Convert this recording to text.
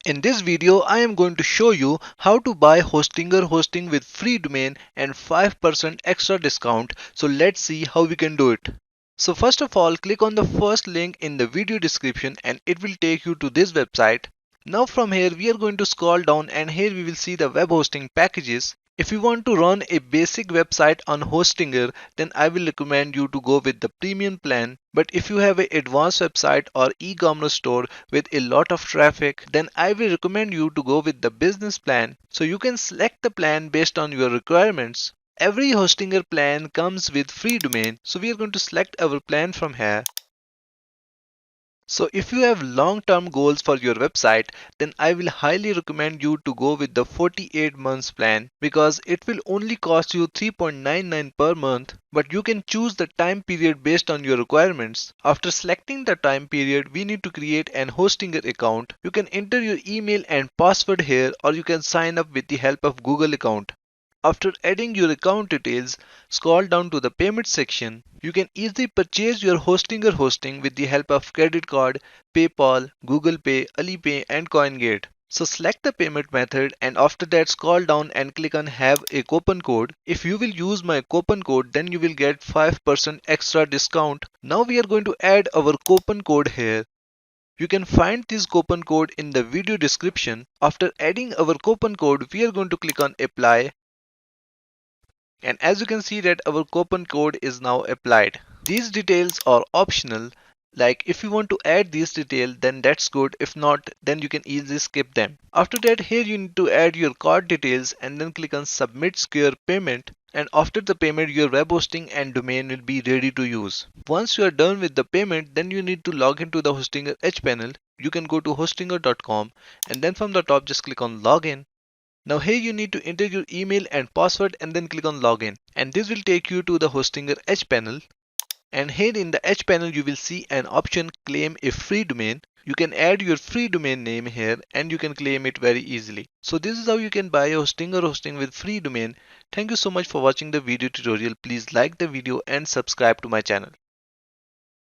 In this video, I am going to show you how to buy Hostinger hosting with free domain and 5% extra discount. So let's see how we can do it. So first of all, click on the first link in the video description and it will take you to this website. Now from here, we are going to scroll down and here we will see the web hosting packages. If you want to run a basic website on Hostinger, then I will recommend you to go with the premium plan. But if you have an advanced website or e-commerce store with a lot of traffic, then I will recommend you to go with the business plan. So you can select the plan based on your requirements. Every Hostinger plan comes with free domain, so we are going to select our plan from here. So if you have long-term goals for your website, then I will highly recommend you to go with the 48 months plan because it will only cost you 3.99 per month, but you can choose the time period based on your requirements. After selecting the time period, we need to create an Hostinger account. You can enter your email and password here or you can sign up with the help of Google account. After adding your account details, scroll down to the payment section. You can easily purchase your Hostinger hosting with the help of credit card, PayPal, Google Pay, Alipay and CoinGate. So select the payment method and after that scroll down and click on have a coupon code. If you will use my coupon code then you will get 5% extra discount. Now we are going to add our coupon code here. You can find this coupon code in the video description. After adding our coupon code we are going to click on apply. And as you can see that our coupon code is now applied. These details are optional. Like if you want to add these details then that's good. If not then you can easily skip them. After that here you need to add your card details and then click on submit secure payment. And after the payment your web hosting and domain will be ready to use. Once you are done with the payment then you need to log into the Hostinger Edge panel. You can go to hostinger.com and then from the top just click on login. Now here you need to enter your email and password and then click on login and this will take you to the Hostinger Edge panel and here in the Edge panel you will see an option claim a free domain. You can add your free domain name here and you can claim it very easily. So this is how you can buy a Hostinger hosting with free domain. Thank you so much for watching the video tutorial. Please like the video and subscribe to my channel.